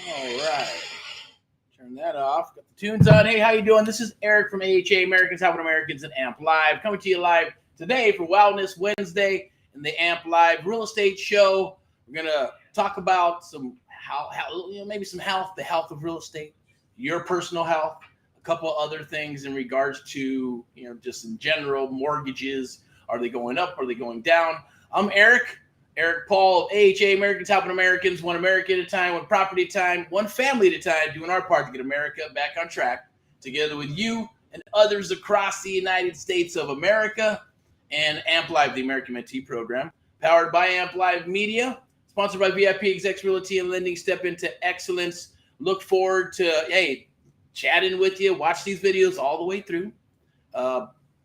All right. Turn that off. Got the tunes on. Hey, how you doing? This is Eric from AHA, Americans Helping Americans and AMP Live. Coming to you live today for Wellness Wednesday in the AMP Live Real Estate Show. We're going to talk about some maybe some health, the health of real estate, your personal health, a couple of other things in regards to, just in general, mortgages. Are they going up? Are they going down? I'm Eric Paul of AHA, Americans Helping Americans, one America at a time, one property at a time, one family at a time, doing our part to get America back on track, together with you and others across the United States of America, and AMP Live, the American Mentee program, powered by AMP Live Media, sponsored by VIP Execs Realty and Lending. Step into excellence. Look forward to, chatting with you. Watch these videos all the way through.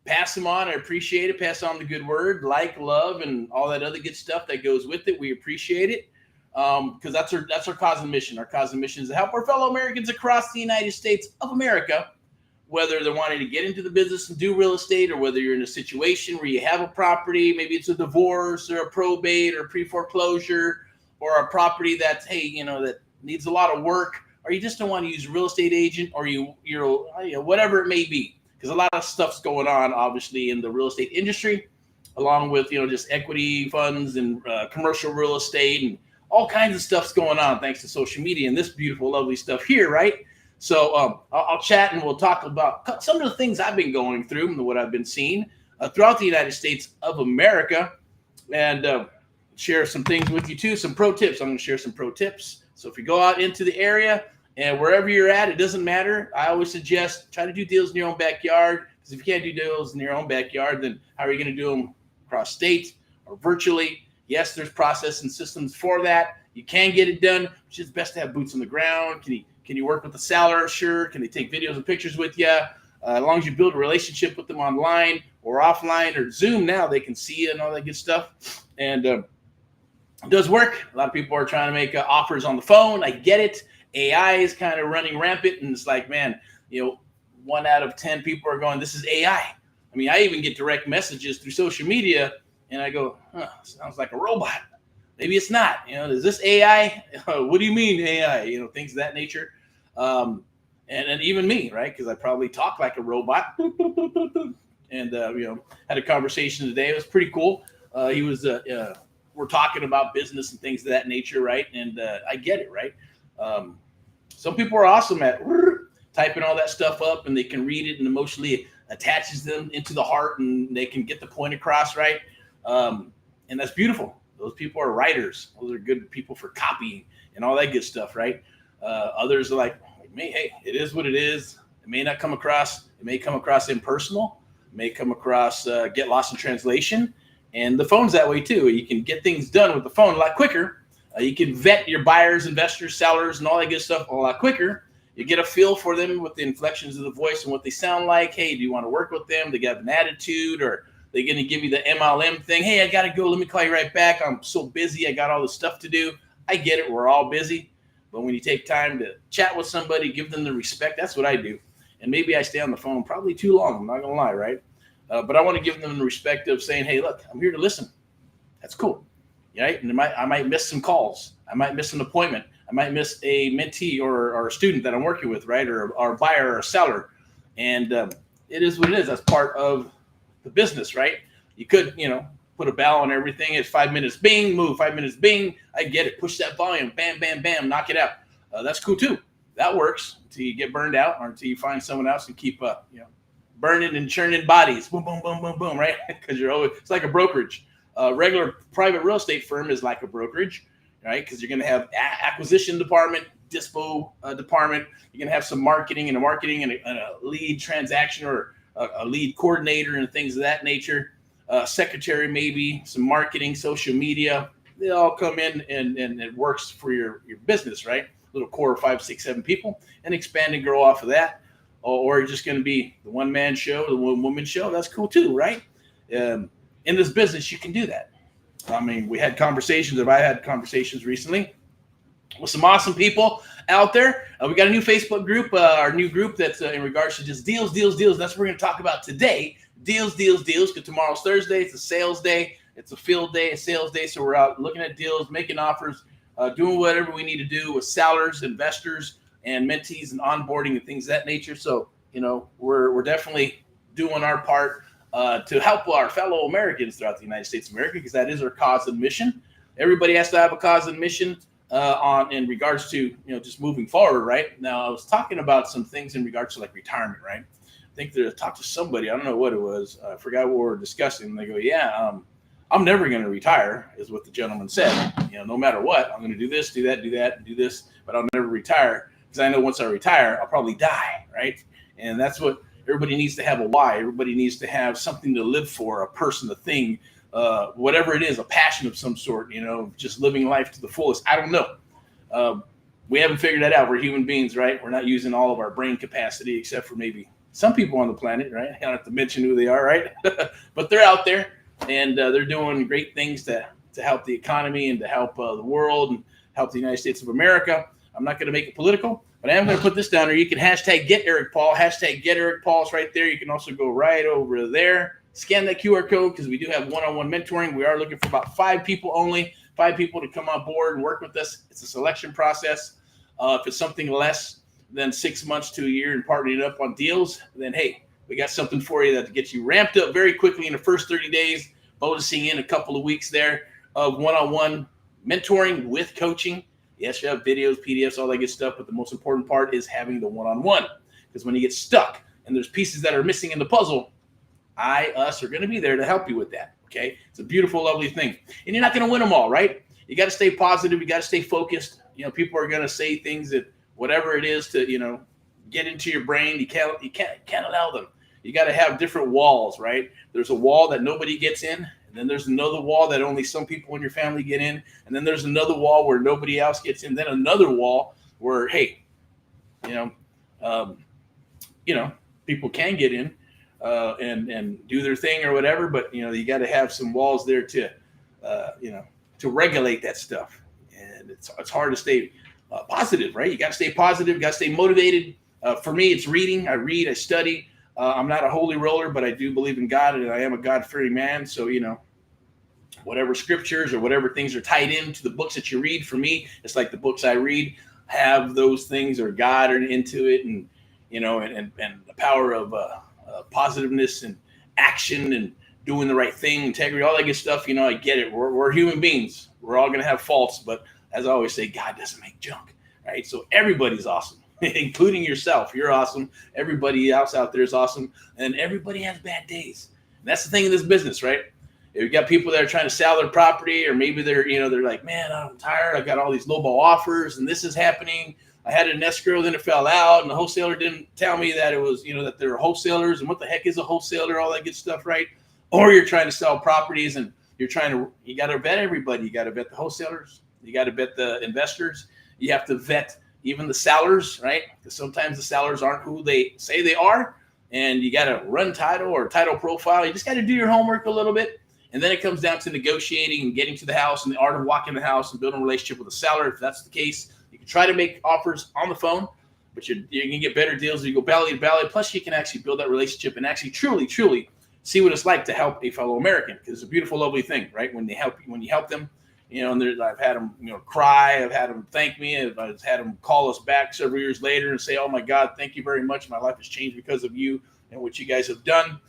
Pass them on. I appreciate it. Pass on the good word, love, and all that other good stuff that goes with it. We appreciate it because that's our cause and mission. Our cause and mission is to help our fellow Americans across the United States of America, whether they're wanting to get into the business and do real estate, or whether you're in a situation where you have a property, maybe it's a divorce or a probate or pre-foreclosure, or a property that's, that needs a lot of work, or you just don't want to use a real estate agent, or you're whatever it may be. Because a lot of stuff's going on, obviously, in the real estate industry, along with, just equity funds and commercial real estate and all kinds of stuff's going on thanks to social media and this beautiful, lovely stuff here, right? So I'll chat and we'll talk about some of the things I've been going through and what I've been seeing throughout the United States of America, and share some things with you too, some pro tips. I'm going to share some pro tips. So if you go out into the area, and wherever you're at, it doesn't matter. I always suggest try to do deals in your own backyard, because if you can't do deals in your own backyard, then how are you going to do them across state or virtually? Yes, there's process and systems for that. You can get it done. It's just best to have boots on the ground. Can you work with the seller? Sure. Can they take videos and pictures with you? As long as you build a relationship with them online or offline or Zoom now, they can see you and all that good stuff. And it does work. A lot of people are trying to make offers on the phone. I get it. AI is kind of running rampant, and it's like, man, 1 out of 10 people are going, this is AI. I mean, I even get direct messages through social media, and I go, sounds like a robot. Maybe it's not. Is this AI? What do you mean AI? Things of that nature. And even me, right? Because I probably talk like a robot. And had a conversation today. It was pretty cool. He was we're talking about business and things of that nature, right? And I get it, right? Some people are awesome at typing all that stuff up, and they can read it and emotionally attaches them into the heart, and they can get the point across, right? And that's beautiful. Those people are writers. Those are good people for copying and all that good stuff, right? Others are like, hey, it is what it is. It may not come across. It may come across impersonal. It may come across get lost in translation. And the phone's that way too. You can get things done with the phone a lot quicker. You can vet your buyers, investors, sellers, and all that good stuff a lot quicker. You get a feel for them with the inflections of the voice and what they sound like. Hey, do you want to work with them? They got an attitude, or they're going to give you the MLM thing. Hey, I got to go. Let me call you right back. I'm so busy. I got all this stuff to do. I get it. We're all busy. But when you take time to chat with somebody, give them the respect. That's what I do. And maybe I stay on the phone probably too long. I'm not going to lie, right? But I want to give them the respect of saying, hey, look, I'm here to listen. That's cool. Right? And I might miss some calls. I might miss an appointment. I might miss a mentee or a student that I'm working with, right? Or a buyer or a seller. And it is what it is. That's part of the business, right? You could, put a bell on everything. It's 5 minutes, bing, move, 5 minutes, bing. I get it. Push that volume, bam, bam, bam, knock it out. That's cool too. That works until you get burned out, or until you find someone else and keep, burning and churning bodies. Boom, boom, boom, boom, boom, right? Because it's like a brokerage. A regular private real estate firm is like a brokerage, right? Because you're going to have acquisition department, dispo department. You're going to have some marketing and a lead transaction, or a lead coordinator and things of that nature. Secretary, maybe some marketing, social media. They all come in and it works for your business, right? Little core of 5, 6, 7 people, and expand and grow off of that. Or you're just going to be the one-man show, the one-woman show. That's cool too, right? In this business, you can do that. I mean, I had conversations recently with some awesome people out there. We got a new Facebook group, our new group that's in regards to just deals. That's what we're going to talk about today. Deals, because tomorrow's Thursday. It's a sales day. It's a field day, a sales day. So we're out looking at deals, making offers, doing whatever we need to do with sellers, investors, and mentees and onboarding and things of that nature. So, we're definitely doing our part to help our fellow Americans throughout the United States of America, because that is our cause and mission. Everybody has to have a cause and mission in regards to, just moving forward, right? Now, I was talking about some things in regards to like retirement, right? I think I talked to somebody, I don't know what it was. I forgot what we were discussing. And they go, yeah, I'm never going to retire, is what the gentleman said. No matter what, I'm going to do this, do that, and do this, but I'll never retire, because I know once I retire, I'll probably die, right? And that's what everybody needs to have, a why. Everybody needs to have something to live for, a person, a thing, whatever it is, a passion of some sort, just living life to the fullest. I don't know. We haven't figured that out. We're human beings, right? We're not using all of our brain capacity, except for maybe some people on the planet, right? I don't have to mention who they are, right? But they're out there, and they're doing great things to help the economy and to help the world and help the United States of America. I'm not going to make it political, but I am going to put this down there. You can hashtag get Erick Paul, hashtag get Erick Paul. It's right there. You can also go right over there, scan that QR code, because we do have one-on-one mentoring. We are looking for about 5 people only, 5 people to come on board and work with us. It's a selection process. If it's something less than 6 months to a year and partnering up on deals, then hey, we got something for you that gets you ramped up very quickly in the first 30 days, bonusing in a couple of weeks there of one-on-one mentoring with coaching. Yes, you have videos, PDFs, all that good stuff, but the most important part is having the one-on-one, because when you get stuck and there's pieces that are missing in the puzzle, us are going to be there to help you with that, okay? It's a beautiful, lovely thing. And you're not going to win them all, right? You got to stay positive. You got to stay focused. People are going to say things that whatever it is to, get into your brain, you can't allow them. You got to have different walls, right? There's a wall that nobody gets in. And then there's another wall that only some people in your family get in. And then there's another wall where nobody else gets in. Then another wall where, hey, people can get in and do their thing or whatever. But, you got to have some walls there to regulate that stuff. And it's hard to stay positive, right? You got to stay positive. You got to stay motivated. For me, it's reading. I read, I study. I'm not a holy roller, but I do believe in God, and I am a God-fearing man. So, whatever scriptures or whatever things are tied into the books that you read, for me, it's like the books I read have those things or God into it, and, and the power of positiveness and action and doing the right thing, integrity, all that good stuff. I get it. We're human beings. We're all going to have faults, but as I always say, God doesn't make junk, right? So everybody's awesome. Including yourself. You're awesome. Everybody else out there is awesome. And everybody has bad days. And that's the thing in this business, right? If you got people that are trying to sell their property, or maybe they're like, man, I'm tired. I've got all these lowball offers and this is happening. I had an escrow, then it fell out, and the wholesaler didn't tell me that it was, that they're wholesalers, and what the heck is a wholesaler, all that good stuff, right? Or you're trying to sell properties and you got to vet everybody. You got to vet the wholesalers. You got to vet the investors. You have to vet even the sellers, right? Because sometimes the sellers aren't who they say they are, and you got to run title or title profile. You just got to do your homework a little bit, and then it comes down to negotiating and getting to the house and the art of walking the house and building a relationship with the seller. If that's the case, you can try to make offers on the phone, but you're going to get better deals if you go belly to belly. Plus, you can actually build that relationship and actually truly see what it's like to help a fellow American, because it's a beautiful, lovely thing, right? When you help them. And I've had them, cry. I've had them thank me. I've had them call us back several years later and say, "Oh my God, thank you very much. My life has changed because of you and what you guys have done."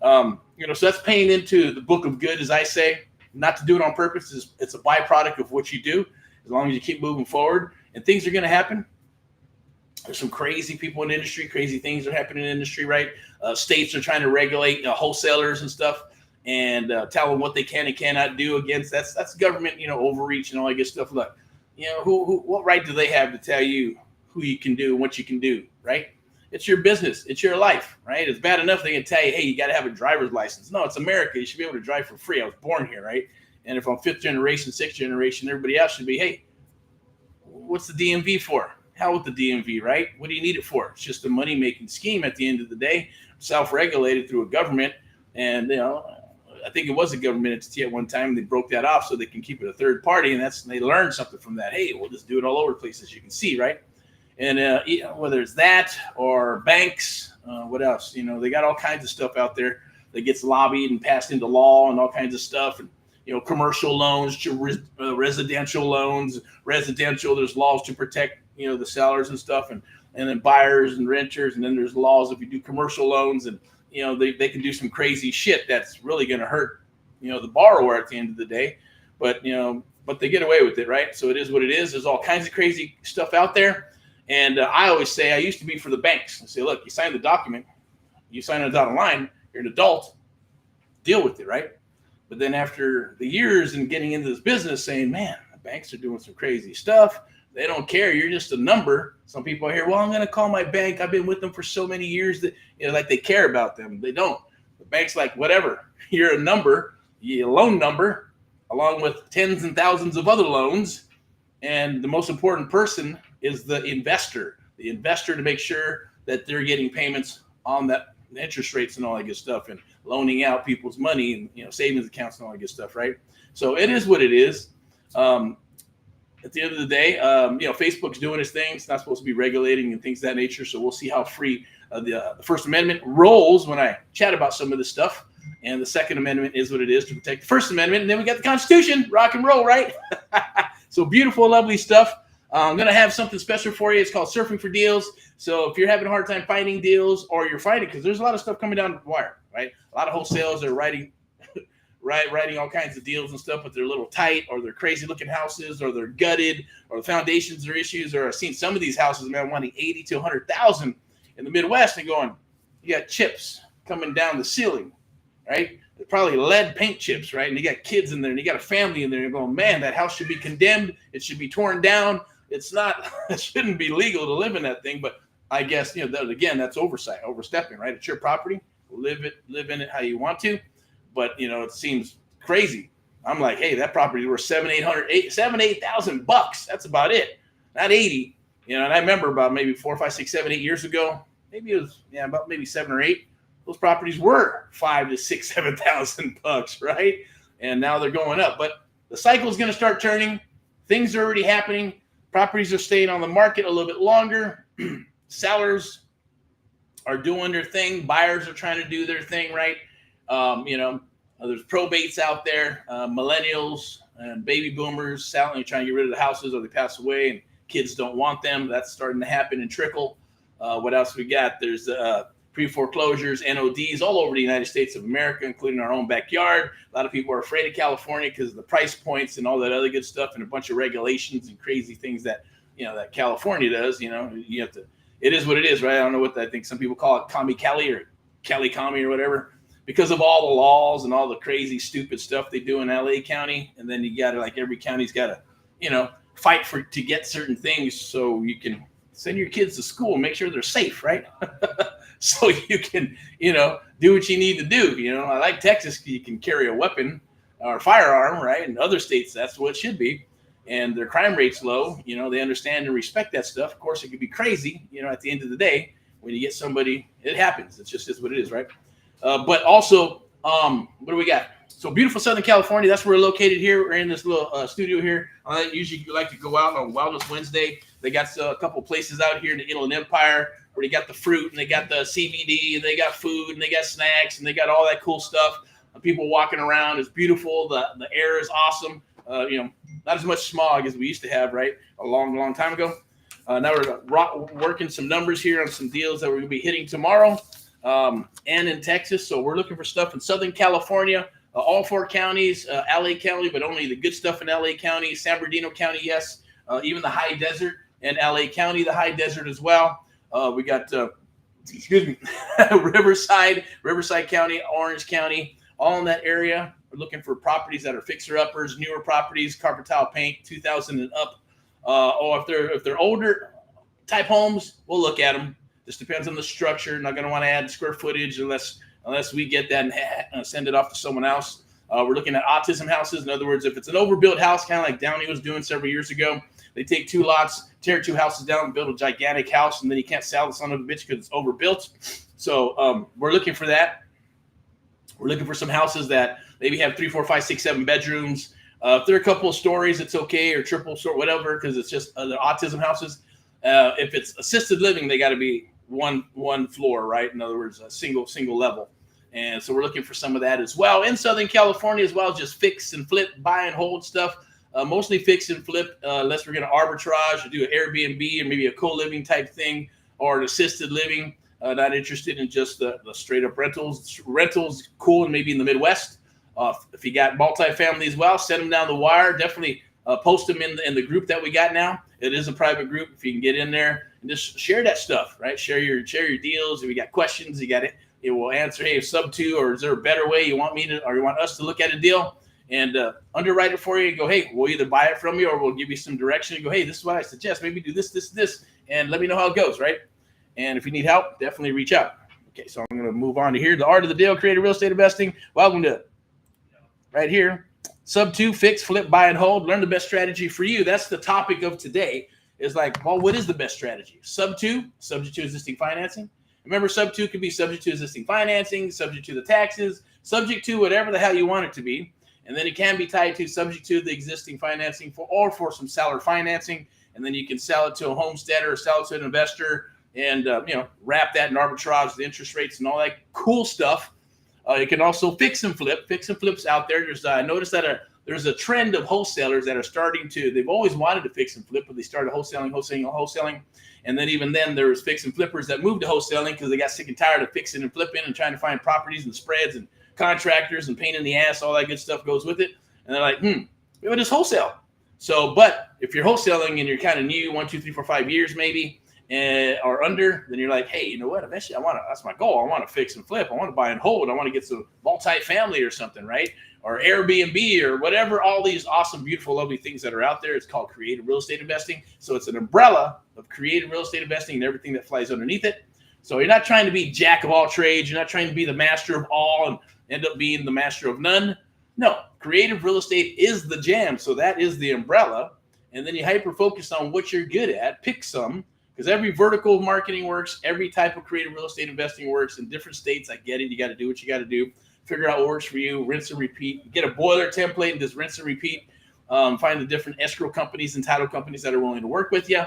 So that's paying into the book of good, as I say. Not to do it on purpose. It's a byproduct of what you do. As long as you keep moving forward, and things are going to happen. There's some crazy people in the industry. Crazy things are happening in the industry, right? States are trying to regulate wholesalers and stuff, and tell them what they can and cannot do against. That's government, overreach and all that good stuff. Look, what right do they have to tell you who you can do and what you can do, right? It's your business. It's your life, right? It's bad enough they can tell you, hey, you got to have a driver's license. No, it's America. You should be able to drive for free. I was born here, right? And if I'm 5th generation, 6th generation, everybody else should be, hey, what's the DMV for? Hell with the DMV, right? What do you need it for? It's just a money-making scheme at the end of the day, self-regulated through a government. And, I think it was a government entity at one time. They broke that off so they can keep it a third party, and they learned something from that. Hey, we'll just do it all over the place, as you can see, right? And whether it's that or banks, what else? They got all kinds of stuff out there that gets lobbied and passed into law and all kinds of stuff. And commercial loans to residential loans. Residential, there's laws to protect, the sellers and stuff, and then buyers and renters. And then there's laws if you do commercial loans, and, they can do some crazy shit that's really going to hurt, the borrower at the end of the day. But they get away with it, right? So it is what it is. There's all kinds of crazy stuff out there. And I always say, I used to be for the banks. I say, look, you sign the document, you sign it dotted line, you're an adult, deal with it, right? But then after the years and getting into this business, saying, man, the banks are doing some crazy stuff. They don't care. You're just a number. Some people are here, well, I'm going to call my bank. I've been with them for so many years that, like they care about them. They don't. The bank's like, whatever. You're a number, a loan number, along with tens and thousands of other loans. And the most important person is the investor to make sure that they're getting payments on that, the interest rates and all that good stuff, and loaning out people's money and, savings accounts and all that good stuff, right? So it is what it is. At the end of the day, Facebook's doing its thing. It's not supposed to be regulating and things of that nature. So we'll see how free the First Amendment rolls when I chat about some of this stuff. And the Second Amendment is what it is to protect the First Amendment. And then we got the Constitution, rock and roll, right? So beautiful, lovely stuff. I'm going to have something special for you. It's called Surfing for Deals. So if you're having a hard time finding deals, or you're finding, because there's a lot of stuff coming down the wire, right? A lot of wholesales are writing all kinds of deals and stuff, but they're a little tight, or they're crazy looking houses, or they're gutted, or the foundations are issues. Or I've seen some of these houses, man, wanting 80 to 100,000 in the Midwest, and going, you got chips coming down the ceiling, right? They're probably lead paint chips, right? And you got kids in there, and you got a family in there, and you're going, man, that house should be condemned. It should be torn down. It's not, it shouldn't be legal to live in that thing. But I guess, again, that's overstepping, right? It's your property. Live in it how you want to. But, it seems crazy. I'm like, hey, that property worth $8,000. That's about it. Not 80. And I remember about maybe 4, 5, 6, 7, 8 years ago, maybe it was, about maybe 7 or 8. Those properties were $5,000 to $6,000, $7,000, right? And now they're going up. But the cycle is going to start turning. Things are already happening. Properties are staying on the market a little bit longer. Sellers are doing their thing. Buyers are trying to do their thing, right? There's probates out there, millennials and baby boomers selling, trying to get rid of the houses, or they pass away and kids don't want them. That's starting to happen and trickle. What else we got? There's pre-foreclosures, NODs all over the United States of America, including our own backyard. A lot of people are afraid of California because of the price points and all that other good stuff, and a bunch of regulations and crazy things that, that California does. You have to, it is what it is, right? I don't know what I think some people call it, Commie Cali or Cali Commie or whatever, because of all the laws and all the crazy, stupid stuff they do in LA County. And then you got to, like, every county's got to, fight to get certain things so you can send your kids to school and make sure they're safe, right? So you can, do what you need to do. I like Texas, you can carry a weapon or firearm, right? In other states, that's what it should be. And their crime rate's low. They understand and respect that stuff. Of course, it could be crazy, at the end of the day, when you get somebody, it happens. It's just is what it is, right? But also, what do we got? So beautiful Southern California. That's where we're located here. We're in this little studio here. Usually you like to go out on Wellness Wednesday. They got a couple places out here in the Inland Empire where they got the fruit and they got the CBD and they got food and they got snacks and they got all that cool stuff. People walking around. It's beautiful. The air is awesome. Not as much smog as we used to have, right? A long, long time ago. Now we're working some numbers here on some deals that we're going to be hitting tomorrow. And in Texas. So we're looking for stuff in Southern California, all 4 counties, LA County, but only the good stuff in LA County, San Bernardino County, yes, even the high desert, and LA County, the high desert as well. We got, Riverside County, Orange County, all in that area. We're looking for properties that are fixer-uppers, newer properties, carpet tile paint, 2,000 and up. If they're older type homes, we'll look at them. This depends on the structure. Not going to want to add square footage unless we get that and send it off to someone else. We're looking at autism houses. In other words, if it's an overbuilt house, kind of like Downey was doing several years ago, they take 2 lots, tear 2 houses down, build a gigantic house, and then you can't sell the son of a bitch because it's overbuilt. So we're looking for that. We're looking for some houses that maybe have 3, 4, 5, 6, 7 bedrooms. If they're a couple of stories, it's okay, or triple story, whatever, because it's just the autism houses. If it's assisted living, they got to be one floor, right? In other words, a single level. And so we're looking for some of that as well in Southern California as well. Just fix and flip, buy and hold stuff. Mostly fix and flip, unless we're going to arbitrage or do an Airbnb or maybe a co-living type thing or an assisted living. Not interested in just the straight up rentals. Rentals, cool, and maybe in the Midwest. If you got multifamily as well, send them down the wire. Definitely post them in the group that we got now. It is a private group. If you can get in there and just share that stuff, right? Share your deals. If you got questions, you got it. It will answer. Hey, Subto, or is there a better way you want me to, or you want us to look at a deal and underwrite it for you? And go, hey, we'll either buy it from you or we'll give you some direction. And go, hey, this is what I suggest. Maybe do this, and let me know how it goes, right? And if you need help, definitely reach out. Okay, so I'm going to move on to here. The art of the deal, creative real estate investing. Welcome to right here. Subto, fix, flip, buy, and hold. Learn the best strategy for you. That's the topic of today. Is like, well, what is the best strategy? Subto, subject to existing financing. Remember, Subto could be subject to existing financing, subject to the taxes, subject to whatever the hell you want it to be. And then it can be tied to subject to the existing financing for some seller financing. And then you can sell it to a homesteader or sell it to an investor and, wrap that in arbitrage, the interest rates and all that cool stuff. You can also fix and flip. Fix and flips out there. I noticed that there's a trend of wholesalers that are starting to, they've always wanted to fix and flip, but they started wholesaling. And then even then there was fix and flippers that moved to wholesaling because they got sick and tired of fixing and flipping and trying to find properties and spreads and contractors and pain in the ass, all that good stuff goes with it. And they're like, maybe just wholesale. So, but if you're wholesaling and you're kind of new, 1, 2, 3, 4, 5 years maybe, or under, then you're like, hey, you know what? Eventually that's my goal. I want to fix and flip. I want to buy and hold. I want to get some multifamily or something, right? Or Airbnb or whatever, all these awesome, beautiful, lovely things that are out there. It's called creative real estate investing. So it's an umbrella of creative real estate investing and everything that flies underneath it. So you're not trying to be jack of all trades. You're not trying to be the master of all and end up being the master of none. No, creative real estate is the jam. So that is the umbrella. And then you hyper focus on what you're good at. Pick some, because every vertical of marketing works. Every type of creative real estate investing works in different states. I get it. You got to do what you got to do. Figure out what works for you, rinse and repeat. Get a boiler template and just rinse and repeat. Find the different escrow companies and title companies that are willing to work with you.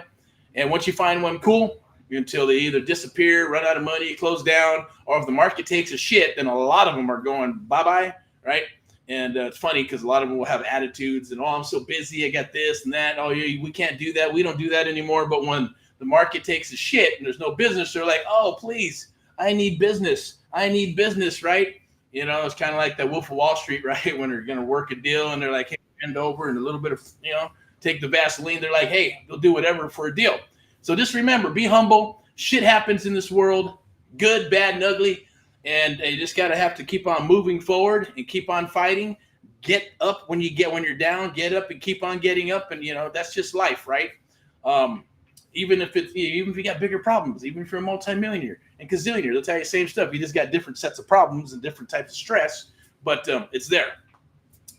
And once you find one cool, until they either disappear, run out of money, close down, or if the market takes a shit, then a lot of them are going bye-bye, right? And it's funny because a lot of them will have attitudes and, I'm so busy, I got this and that. Oh, yeah, we can't do that. We don't do that anymore. But when the market takes a shit and there's no business, they're like, oh, please, I need business. Right? It's kind of like that Wolf of Wall Street, right? When they're going to work a deal and they're like, hey, bend over and a little bit of, take the Vaseline. They're like, hey, they'll do whatever for a deal. So just remember, be humble. Shit happens in this world, good, bad, and ugly. And you just got to have to keep on moving forward and keep on fighting. Get up when you're down, get up and keep on getting up. And, that's just life, right? Even if you got bigger problems, even if you're a multimillionaire and gazillionaire, they'll tell you the same stuff. You just got different sets of problems and different types of stress, but it's there.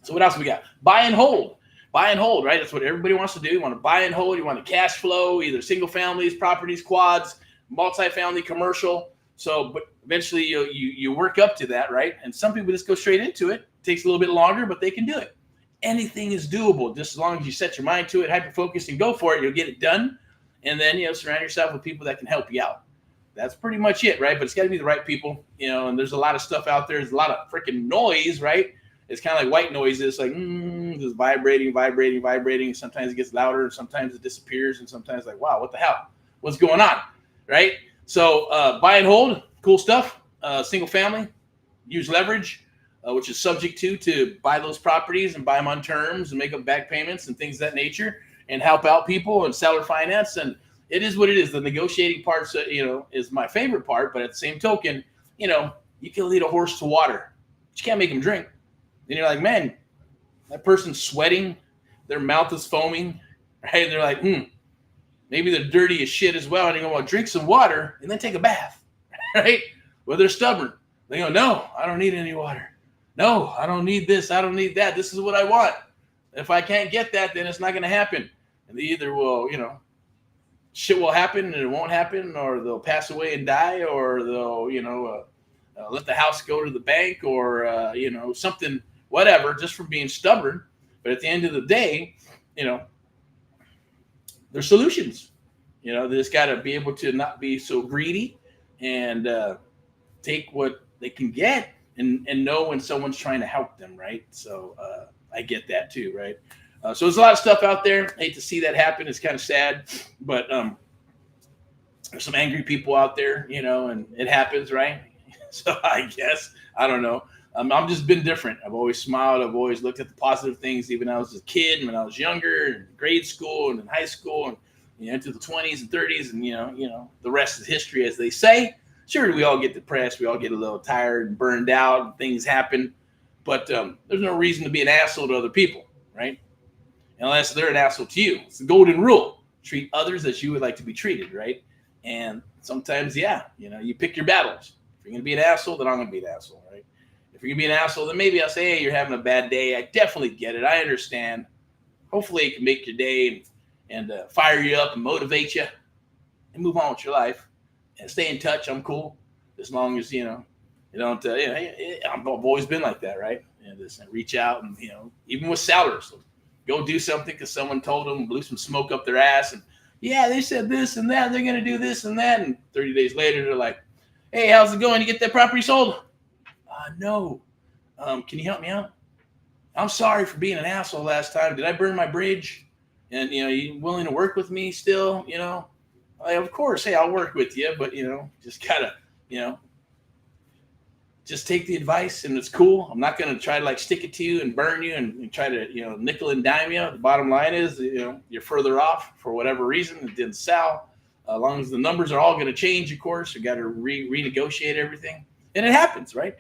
So what else we got? Buy and hold. Buy and hold, right? That's what everybody wants to do. You want to buy and hold. You want to cash flow, either single families, properties, quads, multifamily, commercial. So, but eventually you work up to that, right? And some people just go straight into it. It takes a little bit longer, but they can do it. Anything is doable, just as long as you set your mind to it, hyper focus, and go for it. You'll get it done. And then, surround yourself with people that can help you out. That's pretty much it, right? But it's got to be the right people, and there's a lot of stuff out there. There's a lot of freaking noise, right? It's kind of like white noise. It's like, just vibrating. Sometimes it gets louder. Sometimes it disappears. And sometimes like, wow, what the hell? What's going on, right? So buy and hold, cool stuff. Single family, use leverage, which is subject to buy those properties and buy them on terms and make up back payments and things of that nature. And help out people and seller finance. And it is what it is. The negotiating parts, is my favorite part. But at the same token, you can lead a horse to water, but you can't make him drink. Then you're like, man, that person's sweating. Their mouth is foaming, right? And they're like, maybe they're dirty as shit as well. And you go, well, drink some water and then take a bath, right? Well, they're stubborn. They go, no, I don't need any water. No, I don't need this. I don't need that. This is what I want. If I can't get that, then it's not going to happen. And they either will, shit will happen and it won't happen, or they'll pass away and die, or they'll, let the house go to the bank, or, something, whatever, just from being stubborn. But at the end of the day, there's solutions. They just got to be able to not be so greedy and take what they can get and know when someone's trying to help them, right? So I get that too, right? So there's a lot of stuff out there. I hate to see that happen. It's kind of sad, but there's some angry people out there, and it happens, right? So I guess, I don't know. I've just been different. I've always smiled. I've always looked at the positive things, even when I was a kid, and when I was younger, in grade school and in high school, and into the 20s and 30s, and the rest is history, as they say. Sure, we all get depressed. We all get a little tired and burned out, and things happen. But there's no reason to be an asshole to other people, right? Unless they're an asshole to you. It's the golden rule. Treat others as you would like to be treated, right? And sometimes, you pick your battles. If you're going to be an asshole, then I'm going to be an asshole, right? If you're going to be an asshole, then maybe I'll say, hey, you're having a bad day. I definitely get it. I understand. Hopefully it can make your day and fire you up and motivate you and move on with your life and stay in touch. I'm cool as long as, you don't, I've always been like that, right? And just reach out and, even with sellers, go do something because someone told them, blew some smoke up their ass. And they said this and that. They're going to do this and that. And 30 days later, they're like, hey, how's it going? You get that property sold? No. Can you help me out? I'm sorry for being an asshole last time. Did I burn my bridge? And, you willing to work with me still? Of course, hey, I'll work with you. But, just gotta, just take the advice and it's cool. I'm not going to try to stick it to you and burn you and try to, nickel and dime you. The bottom line is, you're further off for whatever reason. It didn't sell. As long as the numbers are all going to change, of course, you got to renegotiate everything. And it happens, right?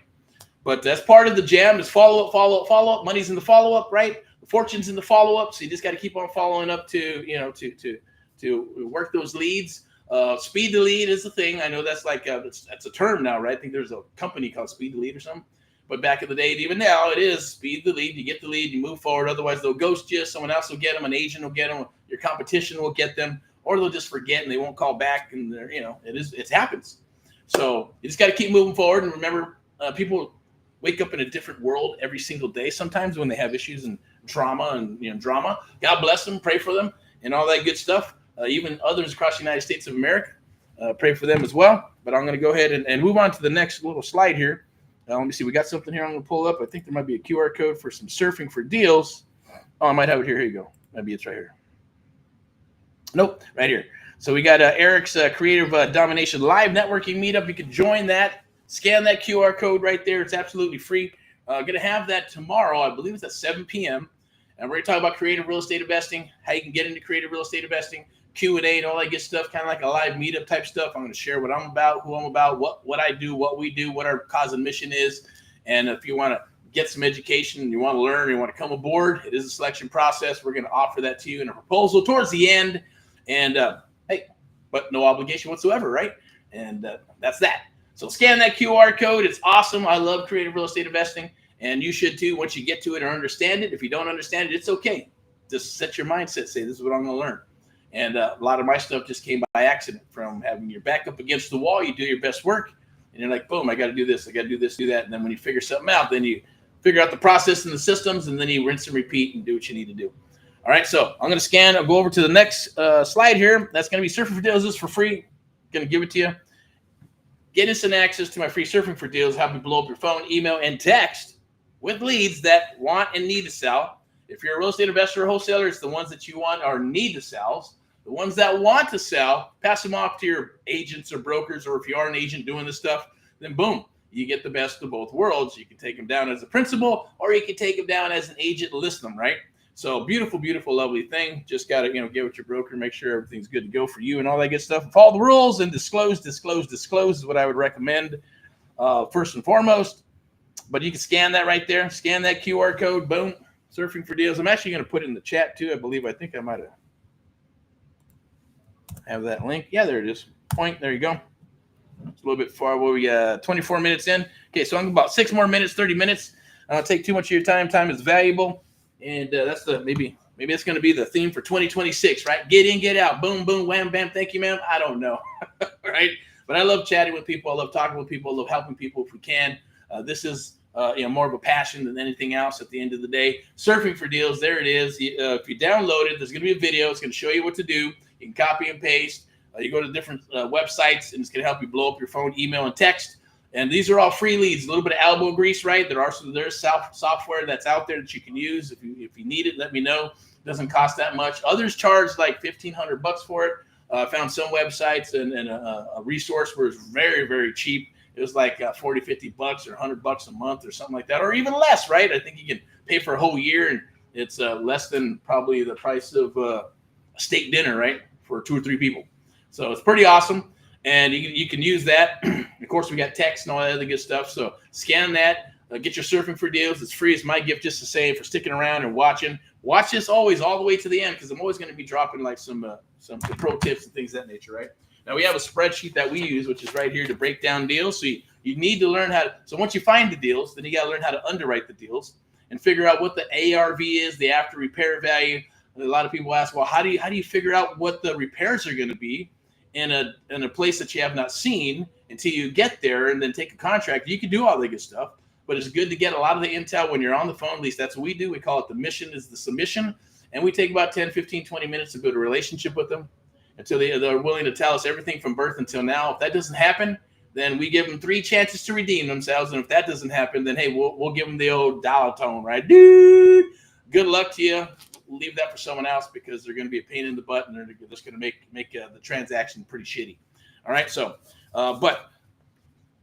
But that's part of the jam is follow up. Money's in the follow-up, right? The fortune's in the follow-up. So you just got to keep on following up to, to work those leads. Speed to lead is the thing. I know that's that's a term now, right? I think there's a company called Speed to Lead or something. But back in the day, even now, it is speed the lead. You get the lead, you move forward. Otherwise, they'll ghost you. Someone else will get them. An agent will get them. Your competition will get them. Or they'll just forget and they won't call back. And it happens. So you just got to keep moving forward. And remember, people wake up in a different world every single day. Sometimes when they have issues and trauma and drama, God bless them, pray for them, and all that good stuff. Even others across the United States of America, pray for them as well. But I'm going to go ahead and move on to the next little slide here. Let me see. We got something here I'm going to pull up. I think there might be a QR code for some surfing for deals. Oh, I might have it here. Here you go. Maybe it's right here. Nope, right here. So we got Erick's Creative Domination Live Networking Meetup. You can join that. Scan that QR code right there. It's absolutely free. Going to have that tomorrow. I believe it's at 7 p.m. And we're going to talk about creative real estate investing, how you can get into creative real estate investing, Q&A and all that good stuff, kind of like a live meetup type stuff. I'm going to share what I'm about, who I'm about, what I do, what we do, what our cause and mission is. And if you want to get some education, you want to learn, you want to come aboard, it is a selection process. We're going to offer that to you in a proposal towards the end. And hey, but no obligation whatsoever, right? And that's that. So scan that QR code. It's awesome. I love creative real estate investing, and you should too once you get to it or understand it. If you don't understand it, it's okay. Just set your mindset. Say, this is what I'm going to learn. And a lot of my stuff just came by accident from having your back up against the wall. You do your best work, and you're like, boom, I got to do this. I got to do this, do that. And then when you figure something out, then you figure out the process and the systems, and then you rinse and repeat and do what you need to do. All right, so I'm going to scan. I'll go over to the next slide here. That's going to be Surfing for Deals. This is for free. Going to give it to you. Get instant access to my free Surfing for Deals. Help you blow up your phone, email, and text with leads that want and need to sell. If you're a real estate investor or wholesaler, it's the ones that you want or need to sell. The ones that want to sell, pass them off to your agents or brokers, or if you are an agent doing this stuff, then boom, you get the best of both worlds. You can take them down as a principal, or you can take them down as an agent and list them, right? So beautiful, beautiful, lovely thing. Just got to, get with your broker, make sure everything's good to go for you and all that good stuff. Follow the rules and disclose is what I would recommend first and foremost. But you can scan that right there. Scan that QR code. Boom. Surfing for Deals. I'm actually going to put it in the chat too. I think I might have that link. Yeah, there it is. Point. There you go. It's a little bit far. We got 24 minutes in. Okay, so I'm about 6 more minutes, 30 minutes. I don't take too much of your time. Time is valuable. And that's the maybe it's going to be the theme for 2026, right? Get in, get out. Boom, boom, wham, bam. Thank you, ma'am. I don't know. Right? But I love chatting with people. I love talking with people. I love helping people if we can. This is more of a passion than anything else at the end of the day. Surfing for Deals. There it is. If you download it, there's going to be a video. It's going to show you what to do. You can copy and paste. You go to different websites, and it's going to help you blow up your phone, email, and text. And these are all free leads, a little bit of elbow grease, right? There's software that's out there that you can use. If you need it, let me know. It doesn't cost that much. Others charge like $1,500 for it. I found some websites and a resource where it's very, very cheap. It was like $40, $50 or $100 a month or something like that, or even less, right? I think you can pay for a whole year, and it's less than probably the price of a steak dinner, right, for 2 or 3 people. So it's pretty awesome, and you can use that. Of course, we got text and all that other good stuff. So scan that, get your surfing for deals. It's free. It's my gift just the same for sticking around and watching. Watch this always all the way to the end, because I'm always going to be dropping like some pro tips and things of that nature, right? Now we have a spreadsheet that we use, which is right here to break down deals. So you need to learn how to. So once you find the deals, then you got to learn how to underwrite the deals and figure out what the ARV is, the after repair value. And a lot of people ask, well, how do you figure out what the repairs are going to be in a place that you have not seen until you get there and then take a contract? You can do all the good stuff, but it's good to get a lot of the intel when you're on the phone. At least that's what we do. We call it the mission is the submission. And we take about 10, 15, 20 minutes to build a relationship with them until they're willing to tell us everything from birth until now. If that doesn't happen, then we give them 3 chances to redeem themselves. And if that doesn't happen, then, hey, we'll give them the old dollar tone, right? Dude, good luck to you. We'll leave that for someone else, because they're going to be a pain in the butt, and they're just going to make the transaction pretty shitty. All right, so but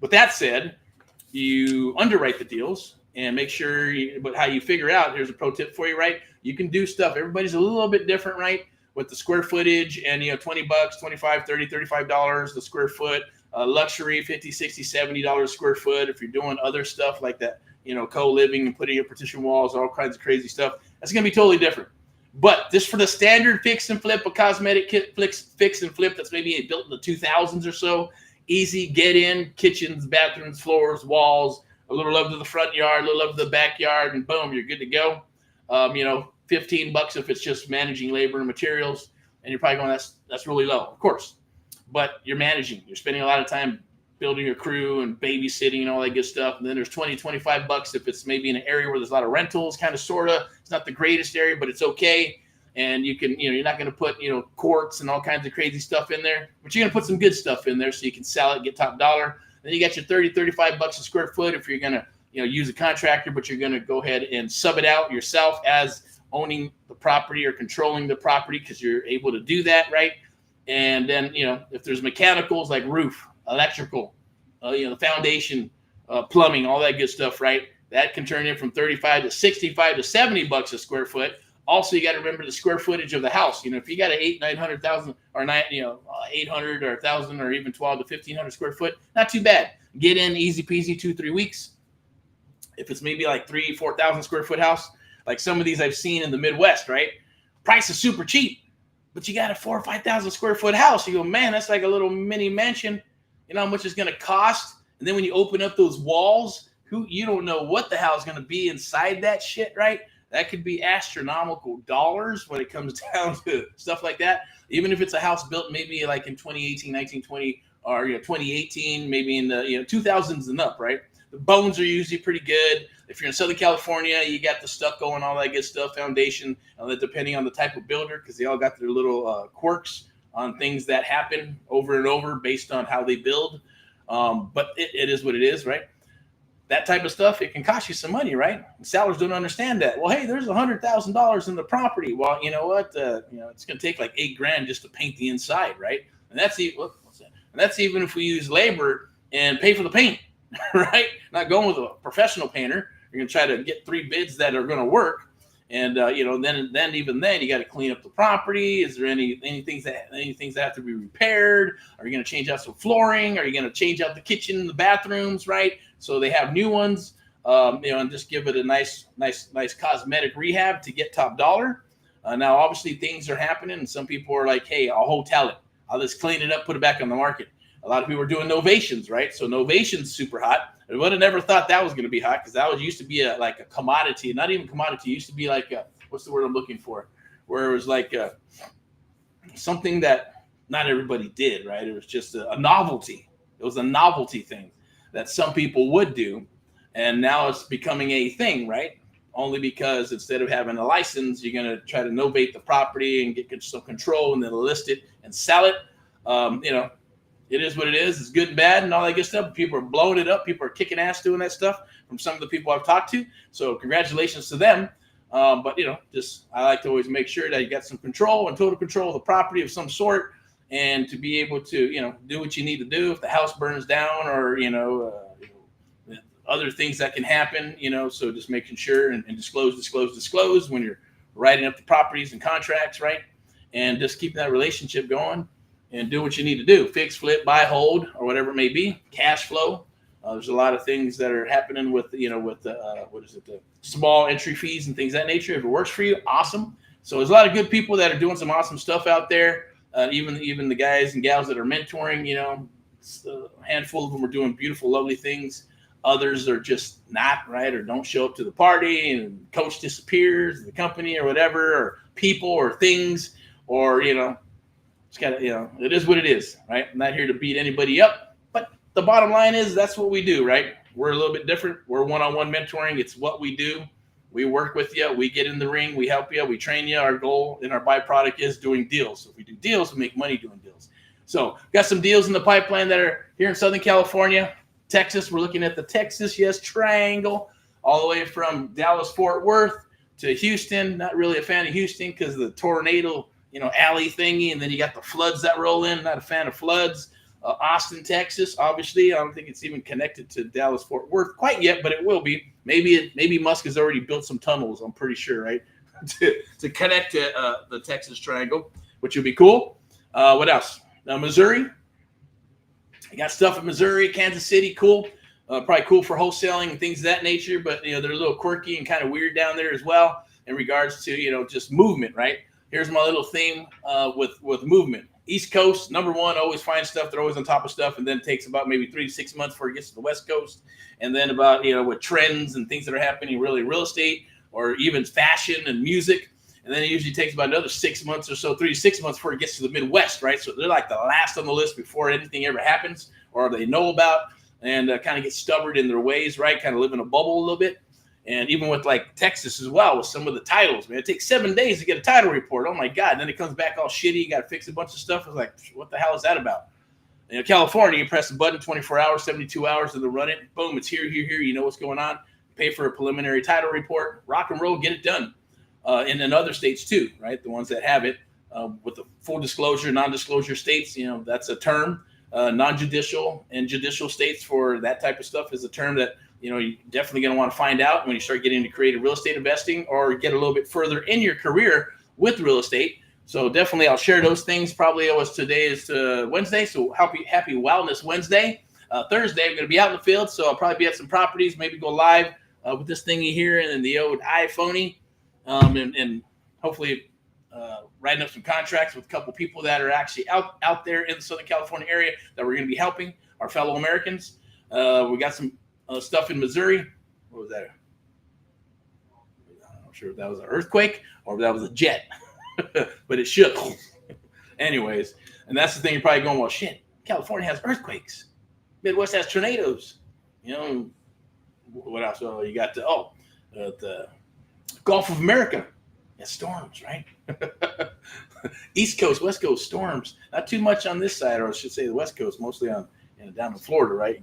with that said, you underwrite the deals and make sure but how you figure out, here's a pro tip for you, right? You can do stuff. Everybody's a little bit different, right? With the square footage and, $20, $25, $30, $35 the square foot, luxury, $50, $60, $70 square foot. If you're doing other stuff like that, co-living and putting in partition walls, all kinds of crazy stuff, that's going to be totally different. But just for the standard fix and flip, a cosmetic fix and flip that's maybe built in the 2000s or so, easy, get in, kitchens, bathrooms, floors, walls, a little love to the front yard, a little love to the backyard, and boom, you're good to go. $15 if it's just managing labor and materials, and you're probably going, that's really low, of course. But you're managing. You're spending a lot of time building your crew and babysitting and all that good stuff. And then there's $20, $25 if it's maybe in an area where there's a lot of rentals, kind of, sort of. It's not the greatest area, but it's okay. And you can, you're not going to put, quartz and all kinds of crazy stuff in there, but you're going to put some good stuff in there so you can sell it, get top dollar. Then you got your $30, $35 a square foot if you're going to, use a contractor, but you're going to go ahead and sub it out yourself as owning the property or controlling the property, because you're able to do that, right? And then, if there's mechanicals like roof, electrical, the foundation, plumbing, all that good stuff, right? That can turn in from $35 to $65 to $70 a square foot. Also, you got to remember the square footage of the house. If you got an 900,000 or 800 or 1,000 or even 12 to 1,500 square foot, not too bad. Get in easy peasy, 2-3 weeks. If it's maybe like 3,000, 4,000 square foot house, like some of these I've seen in the Midwest, right? Price is super cheap, but you got a 4,000 or 5,000 square foot house. You go, man, that's like a little mini mansion. You know how much it's going to cost? And then when you open up those walls, you don't know what the hell is going to be inside that shit, right? That could be astronomical dollars when it comes down to stuff like that. Even if it's a house built maybe like in 2018, 1920, or 2018, maybe in the 2000s and up, right? The bones are usually pretty good. If you're in Southern California, you got the stucco and all that good stuff, foundation, depending on the type of builder, because they all got their little quirks on things that happen over and over based on how they build. But it is what it is, right? That type of stuff, it can cost you some money, right? Sellers don't understand that. Well, hey, there's $100,000 in the property. Well, you know what? It's going to take like $8,000 just to paint the inside, right? And that's even if we use labor and pay for the paint, right? Not going with a professional painter. You're going to try to get 3 bids that are going to work, and then you got to clean up the property. Is there any things that have to be repaired? Are you going to change out some flooring? Are you going to change out the kitchen and the bathrooms, right? So they have new ones, and just give it a nice cosmetic rehab to get top dollar. Now, obviously, things are happening, and some people are like, hey, I'll hotel it. I'll just clean it up, put it back on the market. A lot of people are doing novations, right? So novation's super hot. I would have never thought that was going to be hot, because that used to be like a commodity. Not even commodity. It used to be like what's the word I'm looking for? Where it was like something that not everybody did, right? It was just a novelty. It was a novelty thing that some people would do, and now it's becoming a thing, right? Only because instead of having a license, you're going to try to novate the property and get some control, and then list it and sell it. it is what it is. It's good and bad and all that good stuff. People are blowing it up. People are kicking ass doing that stuff from some of the people I've talked to. So congratulations to them. But, just I like to always make sure that you got some control and total control of the property of some sort, and to be able to, do what you need to do if the house burns down or, other things that can happen, so just making sure and disclose when you're writing up the properties and contracts, right? And just keeping that relationship going and do what you need to do. Fix, flip, buy, hold, or whatever it may be. Cash flow. There's a lot of things that are happening with, the small entry fees and things of that nature. If it works for you, awesome. So there's a lot of good people that are doing some awesome stuff out there. Even the guys and gals that are mentoring, a handful of them are doing beautiful, lovely things. Others are just not, right, or don't show up to the party, and coach disappears, the company or whatever, or people or things, or, it's kind of, it is what it is, right? I'm not here to beat anybody up, but the bottom line is that's what we do, right? We're a little bit different. We're one-on-one mentoring. It's what we do. We work with you. We get in the ring. We help you. We train you. Our goal and our byproduct is doing deals. So if we do deals, we make money doing deals. So got some deals in the pipeline that are here in Southern California. Texas, we're looking at the Texas, triangle, all the way from Dallas-Fort Worth to Houston. Not really a fan of Houston because of the tornado, alley thingy, and then you got the floods that roll in. Not a fan of floods. Austin, Texas, obviously. I don't think it's even connected to Dallas-Fort Worth quite yet, but it will be. Maybe Musk has already built some tunnels, I'm pretty sure, right, to connect to the Texas triangle, which would be cool. What else? Missouri. I got stuff in Missouri, Kansas City, cool. Probably cool for wholesaling and things of that nature, but, they're a little quirky and kind of weird down there as well in regards to, just movement, right? Here's my little theme with movement. East Coast, number one, always find stuff. They're always on top of stuff, and then it takes about maybe 3 to 6 months before it gets to the West Coast. And then about, with trends and things that are happening, really real estate or even fashion and music. And then it usually takes about another 6 months or so, 3 to 6 months before it gets to the Midwest, right? So they're like the last on the list before anything ever happens or they know about, and kind of get stubborn in their ways, right? Kind of live in a bubble a little bit. And even with like Texas as well, with some of the titles, man, it takes 7 days to get a title report. Oh my God. And then it comes back all shitty. You got to fix a bunch of stuff. It's like, what the hell is that about? California, you press the button, 24 hours, 72 hours, and they run it. Boom, it's here. You know what's going on. Pay for a preliminary title report, rock and roll, get it done. And in other states too, right? The ones that have it with the full disclosure, non-disclosure states, that's a term. Non-judicial and judicial states for that type of stuff is a term that, you're definitely going to want to find out when you start getting into creative real estate investing or get a little bit further in your career with real estate. So definitely I'll share those things. Probably today is Wednesday. So happy Wellness Wednesday. Thursday, I'm going to be out in the field. So I'll probably be at some properties, maybe go live with this thingy here and then the old iPhone. And hopefully writing up some contracts with a couple people that are actually out there in the Southern California area that we're going to be helping our fellow Americans. We got some stuff in Missouri. What was that? I'm not sure if that was an earthquake or if that was a jet, but it shook. Anyways, and that's the thing. You're probably going, well, shit, California has earthquakes. Midwest has tornadoes. What else? Oh, you got the Gulf of America. It's storms, right? East Coast, West Coast storms. Not too much on this side, or I should say the West Coast, mostly down in Florida, right? You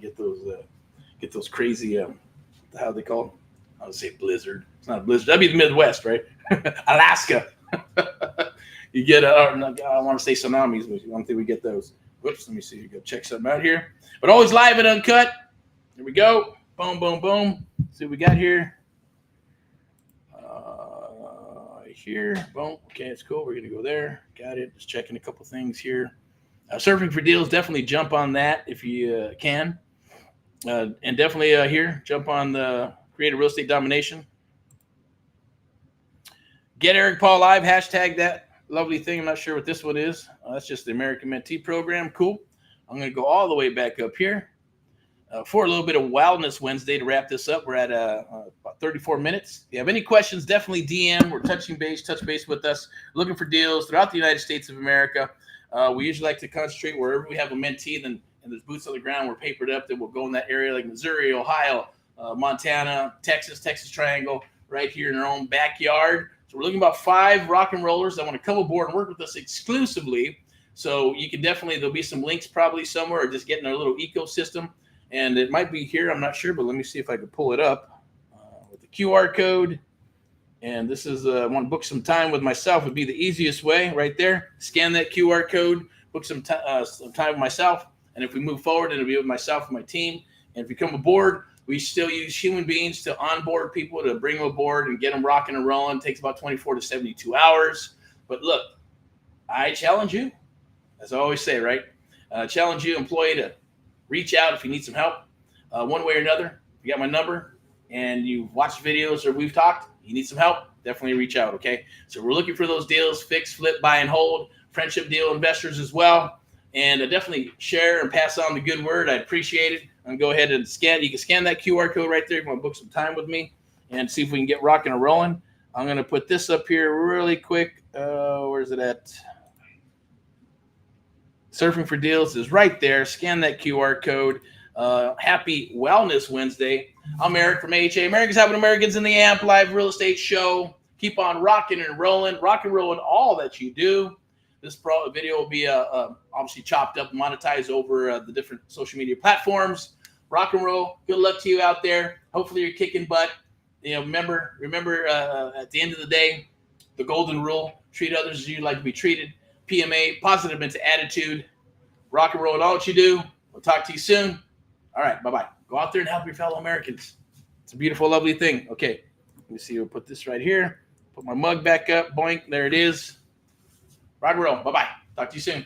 get those crazy, how they call it? I would say blizzard. It's not a blizzard. That'd be the Midwest, right? Alaska. You get, I want to say tsunamis, but I don't think we get those. Whoops, let me see. You go check something out here. But always live and uncut. Here we go. Boom, boom, boom. See what we got here. Here, boom. Okay, it's cool. We're gonna go there. Got it. Just checking a couple things here. Surfing for deals. Definitely jump on that if you can, and definitely here jump on the Creative Real Estate Domination. Get Eric Paul live. Hashtag that lovely thing. I'm not sure what this one is. That's just the American Mentee program. Cool. I'm gonna go all the way back up here. For a little bit of Wellness Wednesday to wrap this up. We're at about 34 minutes. If you have any questions, definitely DM. We're touch base with us, looking for deals throughout the United States of America. We usually like to concentrate wherever we have a mentee, and there's boots on the ground. We're papered up. Then we'll go in that area like Missouri, Ohio, Montana, Texas Triangle, right here in our own backyard. So we're looking about 5 rock and rollers that want to come aboard and work with us exclusively. So you can definitely, there'll be some links probably somewhere, or just get in our little ecosystem. And it might be here, I'm not sure, but let me see if I can pull it up with the QR code. And this is, I want to book some time with myself, would be the easiest way right there. Scan that QR code, book some time with myself. And if we move forward, it'll be with myself and my team. And if you come aboard, we still use human beings to onboard people, to bring them aboard and get them rocking and rolling. It takes about 24 to 72 hours. But look, I challenge you, as I always say, right? Challenge you, employee, to reach out if you need some help one way or another. If you got my number and you've watched videos or we've talked, you need some help, definitely reach out, okay? So we're looking for those deals, fix, flip, buy, and hold, friendship deal investors as well. And definitely share and pass on the good word. I appreciate it. And go ahead and scan. You can scan that QR code right there if you want to book some time with me and see if we can get rocking and rolling. I'm going to put this up here really quick. Where's it at? Surfing for Deals is right there. Scan that QR code. Happy Wellness Wednesday. I'm Eric from AHA, Americans Helping Americans in the AMP Live Real Estate Show. Keep on rocking and rolling. Rock and roll in all that you do. This video will be obviously chopped up, monetized over the different social media platforms. Rock and roll. Good luck to you out there. Hopefully you're kicking butt. You know, remember at the end of the day, the golden rule: treat others as you'd like to be treated. PMA, positive mental attitude. Rock and roll in all that you do. We'll talk to you soon. All right, bye-bye. Go out there and help your fellow Americans. It's a beautiful, lovely thing. Okay, let me see. We'll put this right here. Put my mug back up. Boink. There it is. Rock and roll. Bye-bye. Talk to you soon.